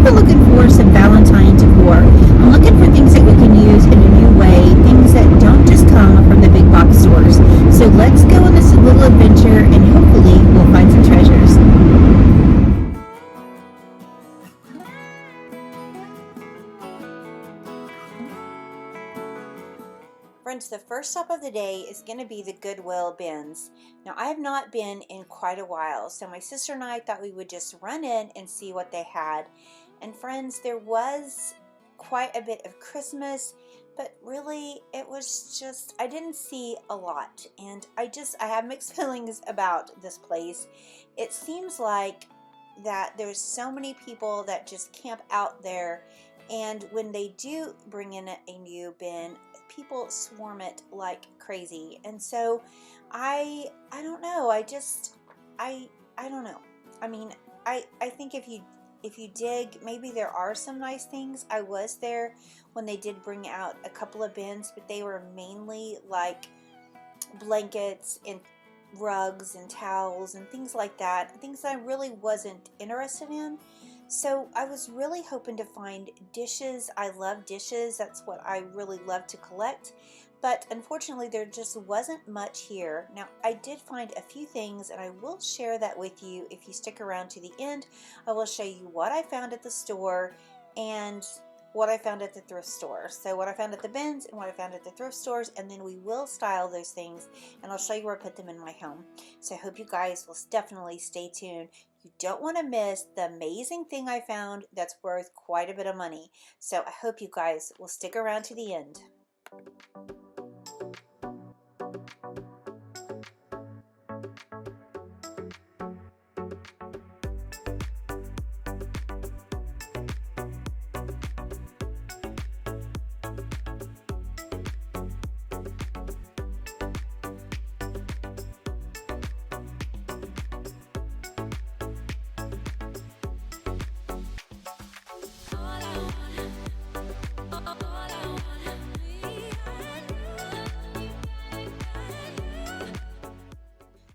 been looking for some Valentine decor. I'm looking for things that we can use in a new way, things that don't just come from the big box stores. So let's go on this little adventure and hopefully we'll find some treasures. Friends, the first stop of the day is going to be the Goodwill bins. Now, I have not been in quite a while, so my sister and I thought we would just run in and see what they had. And friends, there was quite a bit of Christmas, but really it was just, I didn't see a lot. And I have mixed feelings about this place. It seems like that there's so many people that just camp out there, and when they do bring in a new bin, people swarm it like crazy. And so I don't know, I don't know. I mean, I think if you dig, maybe there are some nice things. I was there when they did bring out a couple of bins, but they were mainly like blankets and rugs and towels and things like that, things that I really wasn't interested in. So I was really hoping to find dishes. I love dishes. That's what I really love to collect. But unfortunately, there just wasn't much here. Now, I did find a few things, and I will share that with you if you stick around to the end. I will show you what I found at the store and what I found at the thrift store. So what I found at the bins and what I found at the thrift stores, and then we will style those things, and I'll show you where I put them in my home. So I hope you guys will definitely stay tuned. You don't want to miss the amazing thing I found that's worth quite a bit of money. So I hope you guys will stick around to the end.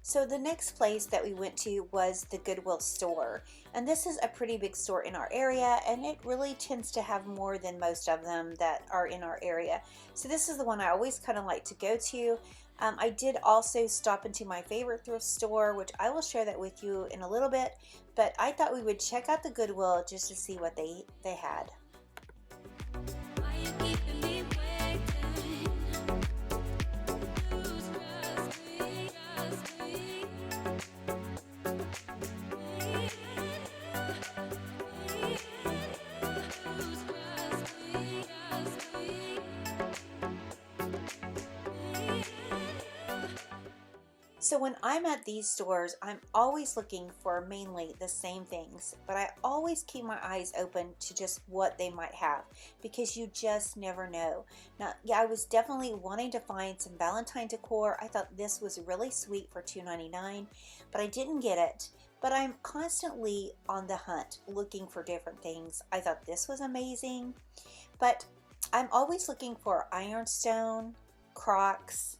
So the next place that we went to was the Goodwill store, and this is a pretty big store in our area, and it really tends to have more than most of them that are in our area. So this is the one I always kind of like to go to. I did also stop into my favorite thrift store, which I will share that with you in a little bit, but I thought we would check out the Goodwill just to see what they had. So when I'm at these stores, I'm always looking for mainly the same things, but I always keep my eyes open to just what they might have, because you just never know. Now, yeah, I was definitely wanting to find some Valentine decor. I thought this was really sweet for $2.99, but I didn't get it. But I'm constantly on the hunt looking for different things. I thought this was amazing, but I'm always looking for ironstone, Crocs,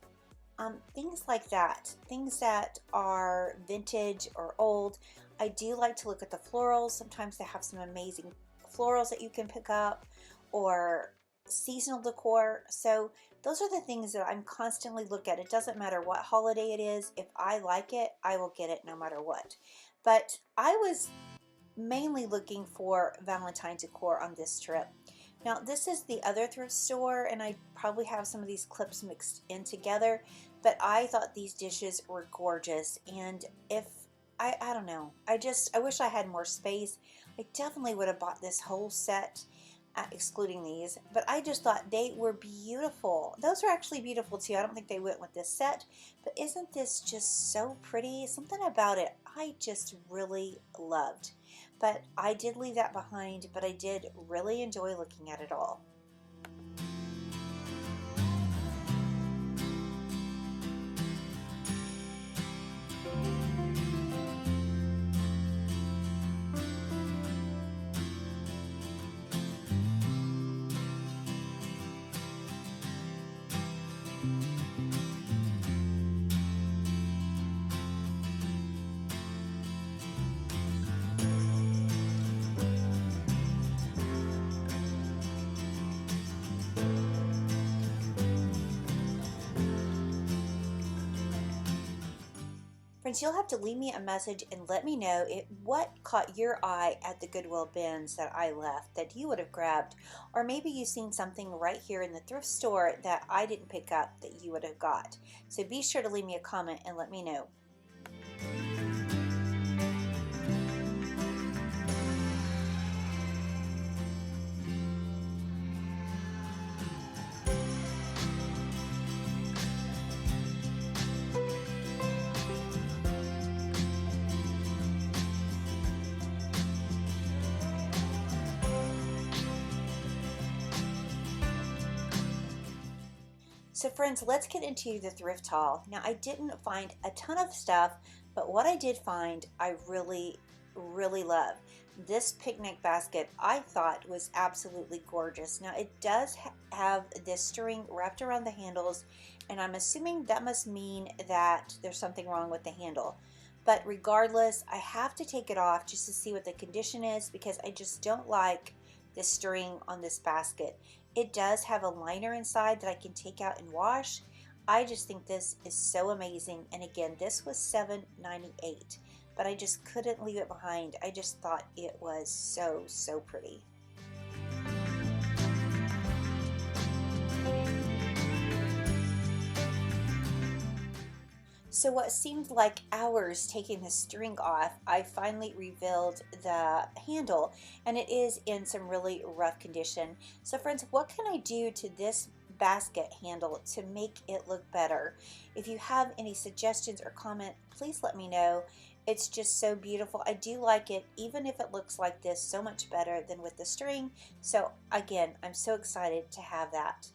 things like that, things that are vintage or old. I do like to look at the florals. Sometimes they have some amazing florals that you can pick up, or seasonal decor. So those are the things that I'm constantly look at. It doesn't matter what holiday it is. If I like it, I will get it no matter what. But I was mainly looking for Valentine decor on this trip. Now, this is the other thrift store, and I probably have some of these clips mixed in together, but I thought these dishes were gorgeous. And if I don't know, I wish I had more space. I definitely would have bought this whole set, excluding these, but I just thought they were beautiful. Those are actually beautiful too. I don't think they went with this set, but isn't this just so pretty? Something about it I just really loved. But I did leave that behind, but I did really enjoy looking at it all. Friends, you'll have to leave me a message and let me know what caught your eye at the Goodwill bins that I left that you would have grabbed, or maybe you've seen something right here in the thrift store that I didn't pick up that you would have got. So be sure to leave me a comment and let me know. So friends, let's get into the thrift haul. Now I didn't find a ton of stuff, but what I did find I really love. This picnic basket I thought was absolutely gorgeous. Now it does have this string wrapped around the handles, and I'm assuming that must mean that there's something wrong with the handle. But regardless, I have to take it off just to see what the condition is, because I just don't like the string on this basket. It does have a liner inside that I can take out and wash. I just think this is so amazing. And again, this was $7.98, but I just couldn't leave it behind. I just thought it was so pretty. So what seemed like hours taking the string off, I finally revealed the handle, and it is in some really rough condition. So friends, what can I do to this basket handle to make it look better? If you have any suggestions or comment, please let me know. It's just so beautiful. I do like it, even if it looks like this, so much better than with the string. So again, I'm so excited to have that.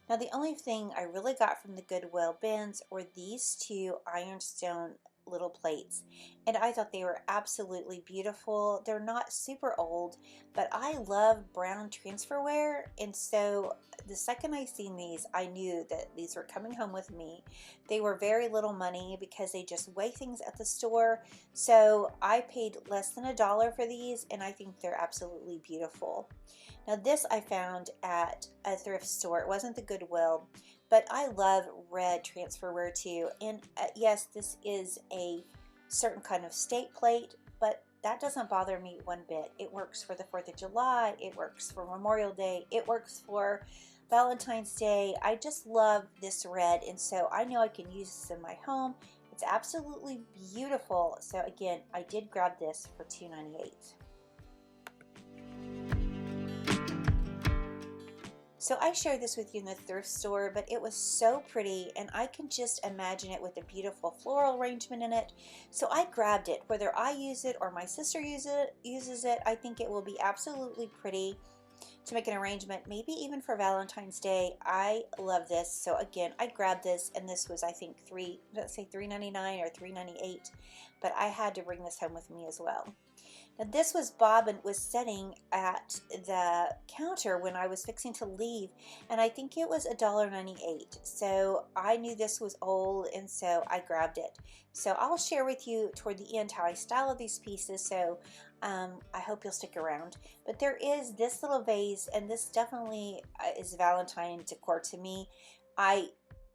Now the only thing I really got from the Goodwill bins were these two ironstone little plates, and I thought they were absolutely beautiful. They're not super old, but I love brown transferware, and so the second I seen these, I knew that these were coming home with me. They were very little money because they just weigh things at the store, so I paid less than $1 for these, and I think they're absolutely beautiful. Now this I found at a thrift store. It wasn't the Goodwill, but I love red transferware too. And yes, this is a certain kind of state plate, but that doesn't bother me one bit. It works for the 4th of July, it works for Memorial Day, it works for Valentine's Day. I just love this red, and so I know I can use this in my home. It's absolutely beautiful. So again, I did grab this for $2.98. So I shared this with you in the thrift store, but it was so pretty, and I can just imagine it with a beautiful floral arrangement in it. So I grabbed it. Whether I use it or my sister uses it, I think it will be absolutely pretty to make an arrangement, maybe even for Valentine's Day. I love this. So again, I grabbed this, and this was, I think, $3.99 or $3.98, but I had to bring this home with me as well. Now this was Bob, and was sitting at the counter when I was fixing to leave, and I think it was $1.98. So I knew this was old, and so I grabbed it. So I'll share with you toward the end how I style these pieces, so I hope you'll stick around. But there is this little vase, and this definitely is Valentine decor to me.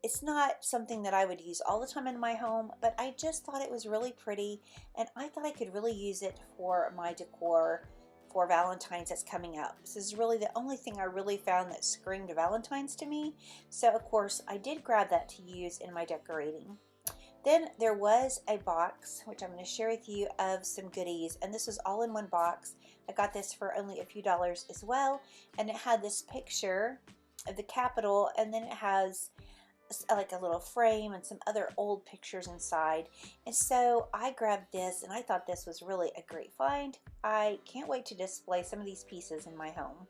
It's not something that I would use all the time in my home, but I just thought it was really pretty, and I thought I could really use it for my decor for Valentine's that's coming up. This is really the only thing I really found that screamed Valentine's to me. So of course I did grab that to use in my decorating. Then there was a box, which I'm going to share with you, of some goodies, and this was all in one box. I got this for only a few dollars as well, and it had this picture of the Capitol, and then it has like a little frame and some other old pictures inside. And so I grabbed this, and I thought this was really a great find. I can't wait to display some of these pieces in my home.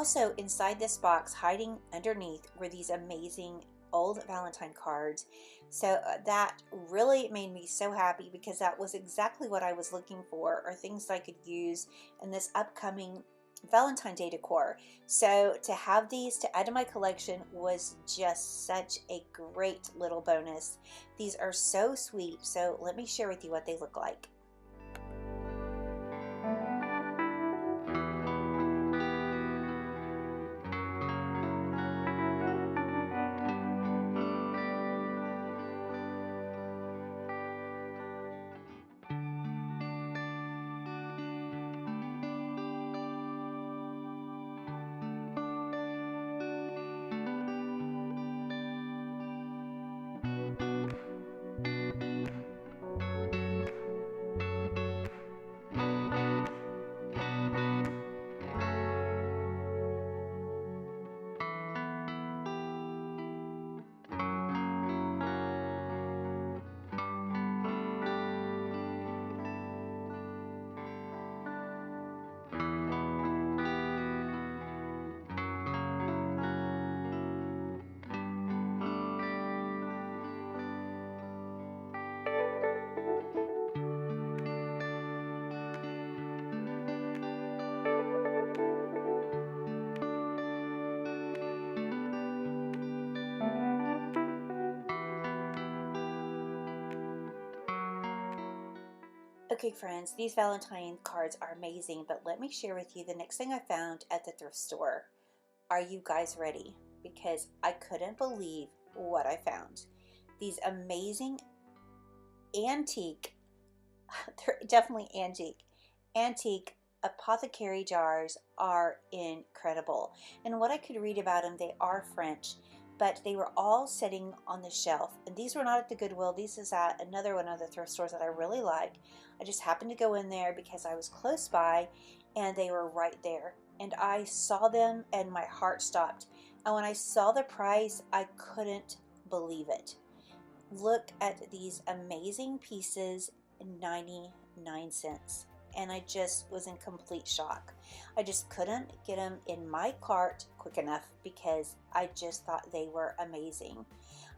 Also, inside this box, hiding underneath, were these amazing old Valentine cards. So that really made me so happy, because that was exactly what I was looking for, or things I could use in this upcoming Valentine's Day decor. So to have these to add to my collection was just such a great little bonus. These are so sweet, so let me share with you what they look like. Okay, friends, these Valentine cards are amazing, but let me share with you the next thing I found at the thrift store. Are you guys ready? Because I couldn't believe what I found. These amazing antique, they're definitely antique apothecary jars are incredible. And what I could read about them, they are French, but they were all sitting on the shelf. And these were not at the Goodwill. These is at another one of the thrift stores that I really like. I just happened to go in there because I was close by, and they were right there. And I saw them and my heart stopped. And when I saw the price, I couldn't believe it. Look at these amazing pieces, 99 cents. And I just was in complete shock. I just couldn't get them in my cart quick enough because I just thought they were amazing.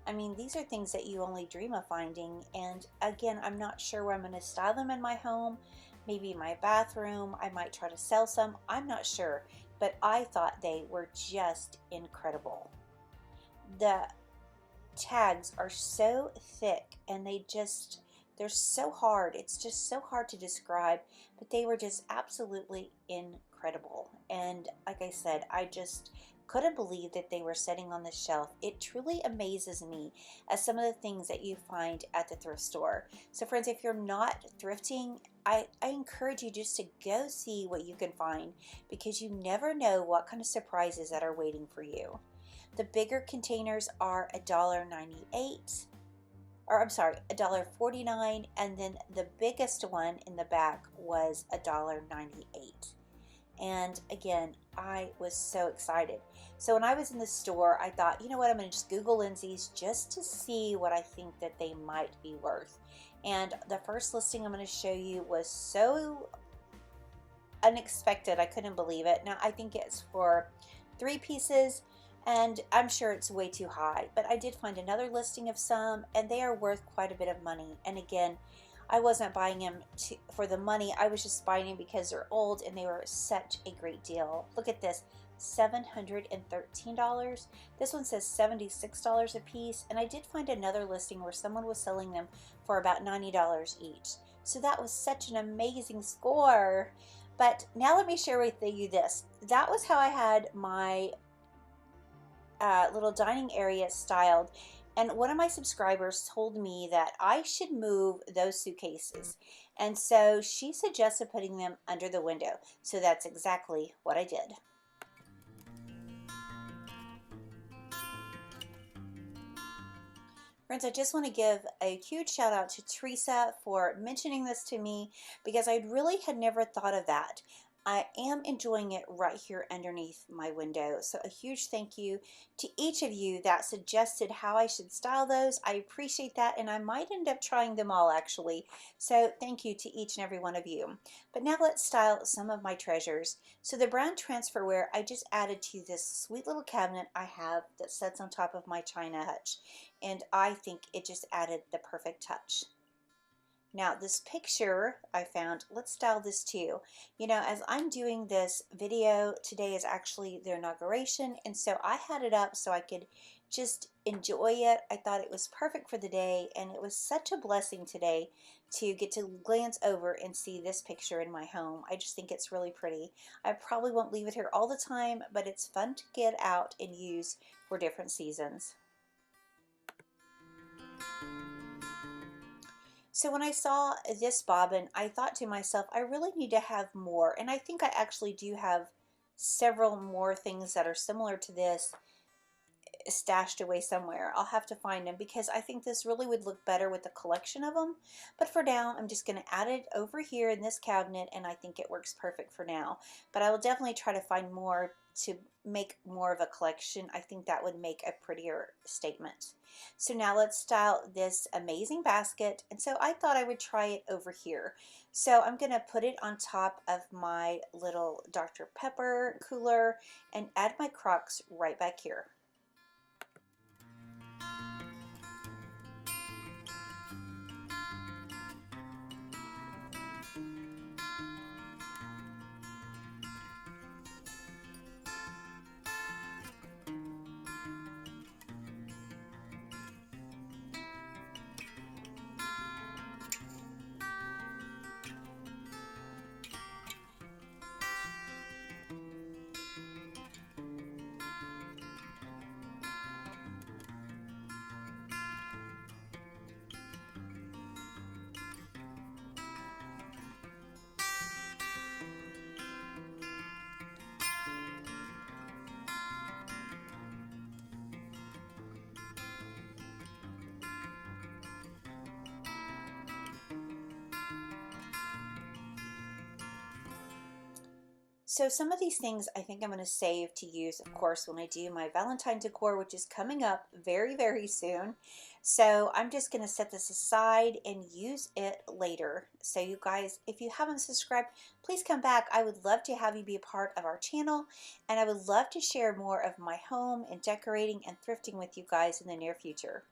I mean, these are things that you only dream of finding. And again, I'm not sure where I'm going to style them in my home. Maybe in my bathroom. I might try to sell some. I'm not sure. But I thought they were just incredible. The tags are so thick, and they're so hard. It's just so hard to describe, but they were just absolutely incredible. And like I said, I just couldn't believe that they were sitting on the shelf. It truly amazes me as some of the things that you find at the thrift store. So friends, if you're not thrifting, I encourage you just to go see what you can find, because you never know what kind of surprises that are waiting for you. The bigger containers are $1.98, or I'm sorry, $1.49, and then the biggest one in the back was $1.98. And again, I was so excited. So when I was in the store, I thought, you know what, I'm going to just Google Lindsay's just to see what I think that they might be worth. And the first listing I'm going to show you was so unexpected, I couldn't believe it. Now, I think it's for 3 pieces, and I'm sure it's way too high, but I did find another listing of some, and they are worth quite a bit of money. And again, I wasn't buying them for the money. I was just buying them because they're old and they were such a great deal. Look at this, $713. This one says $76 a piece, and I did find another listing where someone was selling them for about $90 each. So that was such an amazing score. But now let me share with you this. That was how I had my little dining area styled, and one of my subscribers told me that I should move those suitcases, and so she suggested putting them under the window. So that's exactly what I did. Friends, I just want to give a huge shout out to Teresa for mentioning this to me, because I really had never thought of that. I am enjoying it right here underneath my window. So a huge thank you to each of you that suggested how I should style those. I appreciate that, and I might end up trying them all actually. So thank you to each and every one of you. But now let's style some of my treasures. So the brown transferware I just added to this sweet little cabinet I have that sits on top of my china hutch, and I think it just added the perfect touch. Now this picture I found, let's style this too. You know, as I'm doing this video, today is actually the inauguration, and so I had it up so I could just enjoy it. I thought it was perfect for the day, and it was such a blessing today to get to glance over and see this picture in my home. I just think it's really pretty. I probably won't leave it here all the time, but it's fun to get out and use for different seasons. So when I saw this bobbin, I thought to myself, I really need to have more. And I think I actually do have several more things that are similar to this stashed away somewhere. I'll have to find them because I think this really would look better with a collection of them. But for now, I'm just going to add it over here in this cabinet, and I think it works perfect for now. But I will definitely try to find more to make more of a collection. I think that would make a prettier statement. So now let's style this amazing basket. And so I thought I would try it over here. So I'm going to put it on top of my little Dr. Pepper cooler and add my Crocs right back here. So some of these things I think I'm going to save to use, of course, when I do my Valentine decor, which is coming up very, very soon. So I'm just going to set this aside and use it later. So you guys, if you haven't subscribed, please come back. I would love to have you be a part of our channel, and I would love to share more of my home and decorating and thrifting with you guys in the near future.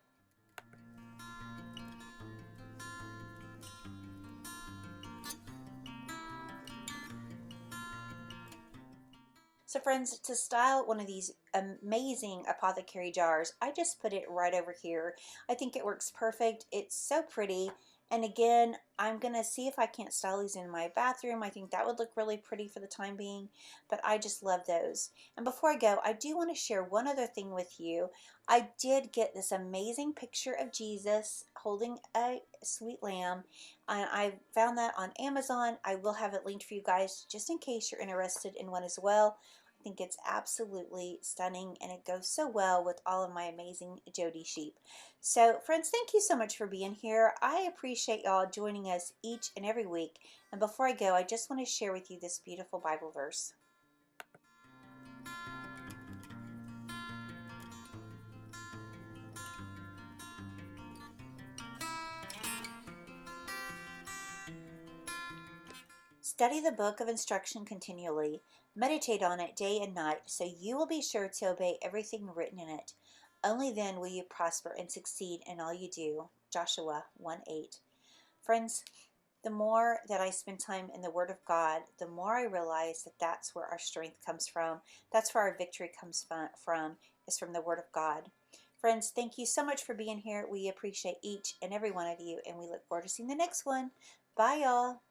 So friends, to style one of these amazing apothecary jars, I just put it right over here. I think it works perfect. It's so pretty. And again, I'm going to see if I can't style these in my bathroom. I think that would look really pretty for the time being, but I just love those. And before I go, I do want to share one other thing with you. I did get this amazing picture of Jesus holding a sweet lamb, and I found that on Amazon. I will have it linked for you guys just in case you're interested in one as well. I think it's absolutely stunning, and it goes so well with all of my amazing Jody sheep. So friends, thank you so much for being here. I appreciate y'all joining us each and every week. And before I go, I just want to share with you this beautiful Bible verse. Study the book of instruction continually. Meditate on it day and night, so you will be sure to obey everything written in it. Only then will you prosper and succeed in all you do. Joshua 1:8. Friends, the more that I spend time in the Word of God, the more I realize that that's where our strength comes from. That's where our victory comes from, is from the Word of God. Friends, thank you so much for being here. We appreciate each and every one of you, and we look forward to seeing the next one. Bye, y'all.